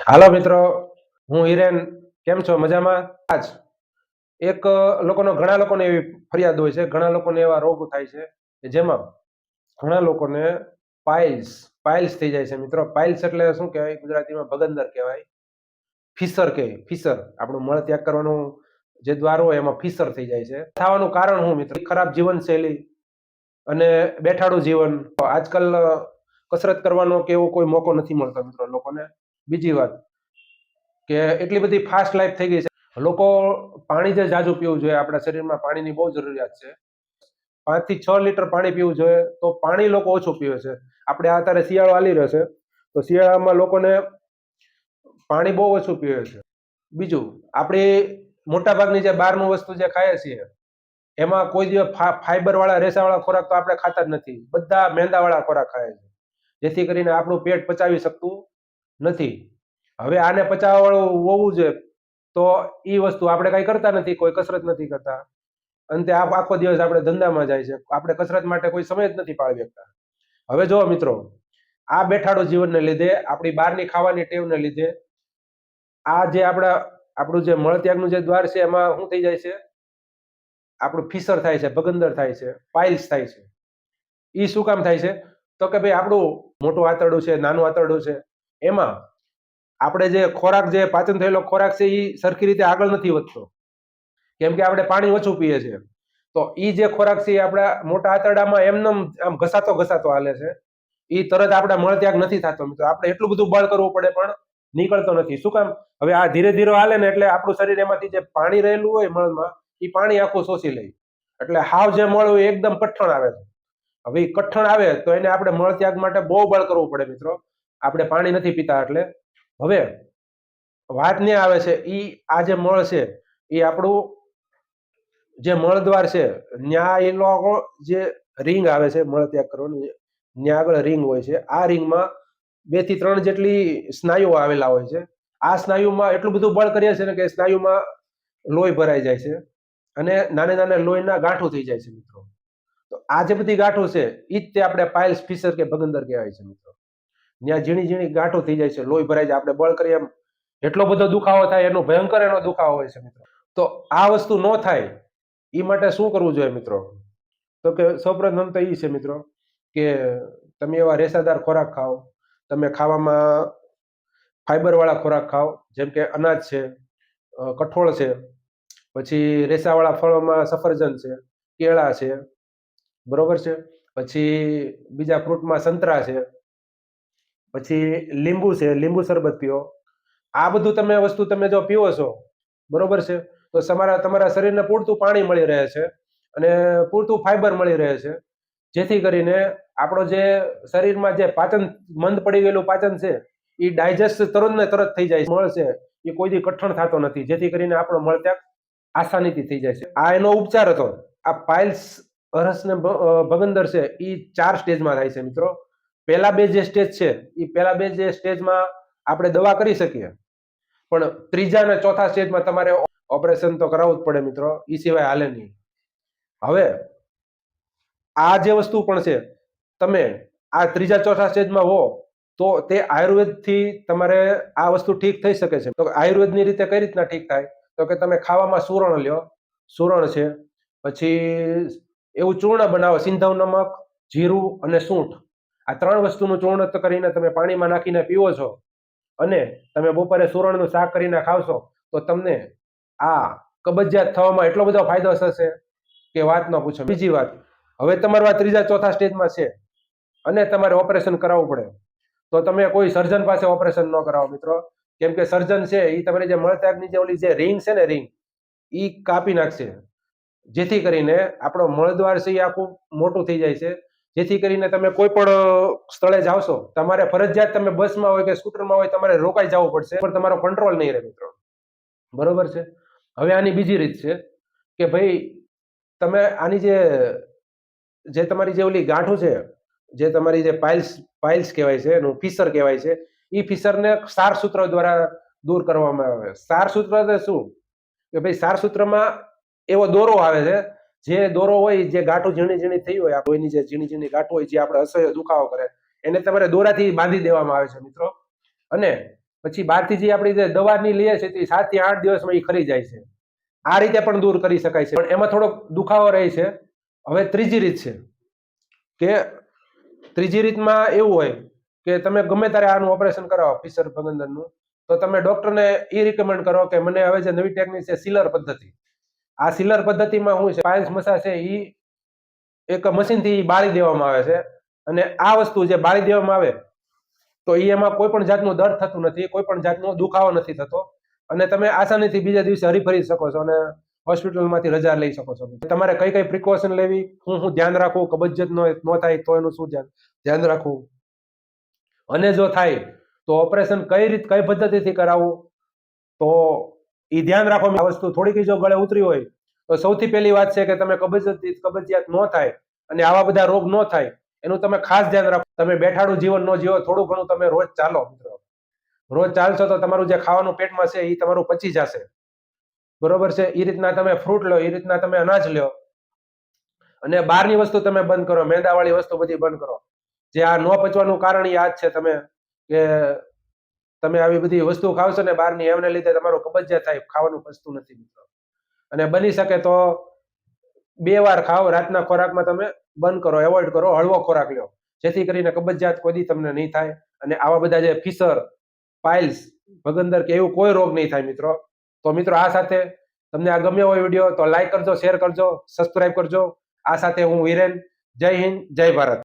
હાલો મિત્રો, હું હિરેન. કેમ છો? મજામાં? આજ એક ઘણા લોકોને એવી ફરિયાદ હોય છે, ઘણા લોકોને એવા રોગ થાય છે કે જેમાં ઘણા લોકોને પાઇલ્સ પાઇલ્સ થઈ જાય છે. મિત્રો, પાઇલ્સ એટલે શું કહેવાય? ગુજરાતીમાં ભગંદર કહેવાય. ફિશર કે ફિશર આપણું મળ ત્યાગ કરવાનું જે દ્વાર હોય એમાં ફિશર થઈ જાય છે. થવાનું કારણ શું મિત્રો? ખરાબ જીવનશૈલી અને બેઠાડું જીવન. આજકાલ કસરત કરવાનો કે એવો કોઈ મોકો નથી મળતો મિત્રો લોકોને. બીજી વાત કે એટલી બધી ફાસ્ટ લાઈફ થઈ ગઈ છે. લોકો પાણી જે જાજુ પીવું જોઈએ. આપણા શરીરમાં પાણીની બહુ જરૂરિયાત છે. 5 થી 6 લીટર પાણી પીવું જોઈએ. તો પાણી લોકો ઓછું પીવે છે. આપણે અત્યારે શિયાળો હાલી રહ્યો છે, તો શિયાળામાં લોકોને પાણી બહુ ઓછું પીવે છે. બીજું, આપણે મોટાભાગની જે બહારનું વસ્તુ જે ખાઈએ છીએ એમાં કોઈ દિવસ ફાઈબર વાળા રેસાવાળા ખોરાક તો આપણે ખાતા જ નથી. બધા મેંદાવાળા ખોરાક ખાય છે, જેથી કરીને આપણું પેટ પચાવી શકતું નથી. હવે આને પચાવવા વાળું હોવું જોઈએ, તો એ વસ્તુ આપણે કઈ કરતા નથી, કોઈ કસરત નથી કરતા. અંતે આખો દિવસ આપણે ધંધામાં જાય છે, આપણે કસરત માટે કોઈ સમય જ નથી પાળવી શકતા. હવે જો મિત્રો, આ બેઠાડું જીવનને લીધે, આપણી બહારની ખાવાની ટેવને લીધે આ જે આપણું જે મળત્યાગનું જે દ્વાર છે એમાં શું થઈ જાય છે? આપણું ફિશર થાય છે, ભગંદર થાય છે, પાઇલ્સ થાય છે. એ શું કામ થાય છે? તો કે ભાઈ, આપણું મોટું આંતરડું છે, નાનું આંતરડું છે, એમાં આપણે જે ખોરાક, જે પાચન થયેલો ખોરાક છે, એ સરખી રીતે આગળ નથી વધતો, કેમ કે આપણે પાણી ઓછું પીએ છીએ. તો એ જે ખોરાક છે એ આપણા મોટા આંતરડામાં એમને આમ ઘસાતો ઘસાતો હાલે છે. એ તરત આપણા મળત્યાગ નથી થતો મિત્રો. આપણે એટલું બધું બળ કરવું પડે પણ નીકળતો નથી. શું કામ? હવે આ ધીરે ધીરે હાલે ને એટલે આપણું શરીર એમાંથી જે પાણી રહેલું હોય મળમાં, એ પાણી આખું શોષી લે. એટલે હાવ જે મળ હોય એકદમ કઠણ આવે છે. હવે એ કઠણ આવે તો એને આપણે મળત્યાગ માટે બહુ બળ કરવું પડે મિત્રો. આપણે પાણી નથી પીતા એટલે. હવે વાત ને આવે છે, ઈ આ જે મળ છે એ આપણું જે મળદ્વાર છે, ન્યા એ લોકો જે રિંગ આવે છે મળ ત્યાગ કરવાની, ન્યા આગળ રિંગ હોય છે. આ રિંગમાં 2 થી 3 જેટલી સ્નાયુઓ આવેલા હોય છે. આ સ્નાયુમાં એટલું બધું બળ કરીએ છે ને કે સ્નાયુમાં લોહી ભરાઈ જાય છે અને નાના નાના લોહીના ગાંઠો થઈ જાય છે મિત્રો. તો આ જે બધી ગાંઠો છે, ઈ જ તે આપણે પાઇલ્સ, ફિશર કે ભગંદર કહેવાય છે મિત્રો. ત્યાં ઝીણી ઝીણી ગાંઠો થઈ જાય છે, લોહી ભરાઈ જાય, આપણે બળ કરીએ એમ એટલો બધો દુખાવો થાય, એનો ભયંકર એનો દુખાવો હોય છે મિત્રો. તો આ વસ્તુ ન થાય એ માટે શું કરવું જોઈએ મિત્રો? તો કે સૌપ્રથમ તો એ છે મિત્રો કે તમે એવા રેસાદાર ખોરાક ખાઓ. તમે ખાવામાં ફાઈબર વાળા ખોરાક ખાઓ, જેમ કે અનાજ છે, કઠોળ છે, પછી રેસાવાળા ફળોમાં સફરજન છે, કેળા છે, બરોબર છે. પછી બીજા ફ્રૂટમાં સંતરા છે, પછી લીંબુ છે, લીંબુ શરબત પીઓ. આ બધું તમે વસ્તુ તમે જો પીવો છો, બરોબર છે, તો તમારા શરીરને પૂરતું પાણી મળી રહે છે અને પૂરતું ફાઈબર મળી રહે છે, જેથી કરીને આપણો જે શરીરમાં જે પાચન, મંદ પડી ગયેલું પાચન છે, એ ડાયજેસ્ટ તરત ને તરત થઈ જાય. મળ છે એ કોઈથી કઠણ થતો નથી, જેથી કરીને આપણો મળત્યાગ આસાનીથી થઈ જાય છે. આ એનો ઉપચાર હતો. આ પાઇલ્સ, અરસ ને ભગંદર છે, એ 4 સ્ટેજમાં થાય છે મિત્રો. પહેલા બે જે સ્ટેજ છે, એ પહેલા બે જે સ્ટેજમાં આપણે દવા કરી શકીએ, પણ ત્રીજા અને ચોથા સ્ટેજમાં તમારે ઓપરેશન તો કરાવવું જ પડે મિત્રો. એ સિવાય હાલે નહીં. હવે આ જે વસ્તુ પણ છે, તમે આ ત્રીજા ચોથા સ્ટેજમાં હો તો તે આયુર્વેદથી તમારે આ વસ્તુ ઠીક થઈ શકે છે. તો આયુર્વેદની રીતે કઈ રીતના ઠીક થાય? તો કે તમે ખાવામાં સુરણ લ્યો. સુરણ છે, પછી એવું ચૂર્ણ બનાવો, સિંધવ નમક, જીરું અને સૂંઠ. આ 3 વસ્તુનું ચૂર્ણ કરીને તમે પાણીમાં નાખીને પીવો છો અને તમે બપોરે સુરણનું શાક કરીને ખાવશો, તો તમને આ કબજિયાત થવામાં એટલો બધો ફાયદો થશે કે વાત ન પૂછો. બીજી વાત, હવે તમારો આ ત્રીજા ચોથા સ્ટેજમાં છે અને તમારે ઓપરેશન કરાવવું પડે, તો તમે કોઈ સર્જન પાસે ઓપરેશન ન કરાવો મિત્રો. કેમ કે સર્જન છે એ તમારી જે મળત્યાગની જે ઓલી જે રિંગ છે ને, રિંગ, એ કાપી નાખશે, જેથી કરીને આપણો મળદ્વાર છે એ આખું મોટું થઈ જાય છે. જેથી કરીને તમે કોઈ પણ સ્થળે જાવશો, તમારે ફરજિયાત તમે બસમાં હોય કે સ્કૂટરમાં હોય, તમારે રોકાઈ જવું પડશે, પણ તમારો કંટ્રોલ નહીં રહે મિત્રો. બરોબર છે. હવે આની બીજી રીત છે કે ભાઈ, તમે આની જે તમારી જે ઓલી ગાંઠો છે, જે તમારી જે પાઇલ્સ પાઇલ્સ કહેવાય છે, એનું ફિશર કહેવાય છે, એ ફિશરને સારસૂત્ર દ્વારા દૂર કરવામાં આવે. સારસૂત્ર એટલે શું? કે ભાઈ, સારસૂત્રમાં એવો દોરો આવે છે, જે દોરો હોય, જે ગાંઠો ઝીણી ઝીણી થઈ હોય, લોહીની જે ઝીણી ઝીણી ગાંઠો હોય, જે આપણે અસહ્ય દુખાવો કરે, એને તમારે દોરાથી બાંધી દેવામાં આવે છે મિત્રો. અને પછી બહારથી જે આપણી જે દવાની લઈએ છીએ તે 7 થી 8 દિવસમાં એ ખરી જાય છે. આ રીતે પણ દૂર કરી શકાય છે, પણ એમાં થોડોક દુખાવો રહે છે. હવે ત્રીજી રીત છે કે ત્રીજી રીતમાં એવું હોય કે તમે ગમે ત્યારે આનું ઓપરેશન કરાવો ફિશર ભગંદરનું, તો તમે ડોક્ટરને એ રિકમેન્ડ કરો કે મને હવે જે નવી ટેકનિક છે સિલર પદ્ધતિ. આ સિલર પદ્ધતિમાં શું છે, પાઇલ્સ મસાજ છે એ એક મશીનથી બાળી દેવામાં આવે છે, અને આ વસ્તુ જે બાળી દેવામાં આવે તો એમાં કોઈ પણ જાતનું દર્દ થતું નથી, કોઈ પણ જાતનો દુખાવો નથી થતો, અને તમે આસાનીથી બીજા દિવસે હરીફરી શકો છો અને હોસ્પિટલમાંથી રજા લઈ શકો છો. તમારે કઈ કઈ પ્રિકોશન લેવી, હું ધ્યાન રાખવું, કબજિયાત ન થાય તો એનું શું ધ્યાન રાખવું, અને જો થાય તો ઓપરેશન કઈ પદ્ધતિથી કરાવવું, તો એ ધ્યાન રાખો. આ વસ્તુ થોડીક જો ગળે ઉતરી હોય તો સૌથી પહેલી વાત છે કે તમે કબજિયાત ન થાય અને આવા બધા રોગ ન થાય એનું તમે ખાસ ધ્યાન રાખો. તમે બેઠાડું જીવન ન જીવો, થોડું ઘણું તમે રોજ ચાલો મિત્રો. રોજ ચાલશો તો તમારું જે ખાવાનું પેટમાં છે એ તમારું પચી જશે, બરોબર છે. એ રીતના તમે ફ્રૂટ લો, એ રીતના તમે અનાજ લો, અને બહારની વસ્તુ તમે બંધ કરો, મેંદાવાળી વસ્તુ બધી બંધ કરો. જે આ ન પચવાનું કારણ એ આ જ છે તમે કે તમે આવી બધી વસ્તુ ખાવશો ને બહારની, એમને લીધે તમારું કબજિયાત થાય, ખાવાનું પચતું નથી મિત્રો. અને બની શકે તો 2 વાર ખાઓ, રાતના ખોરાકમાં તમે બંધ કરો, એવોઇડ કરો, હળવો ખોરાક લો, જેથી કરીને કબજિયાત કોઈ દી તમને નહીં થાય, અને આવા બધા જે ફિશર, પાઇલ્સ, ભગંદર કે એવું કોઈ રોગ નહીં થાય મિત્રો. તો મિત્રો આ સાથે તમને આ ગમ્યો હોય વિડીયો તો લાઈક કરજો, શેર કરજો, સબસ્ક્રાઇબ કરજો. આ સાથે હું હિરેન, જય હિન્દ, જય ભારત.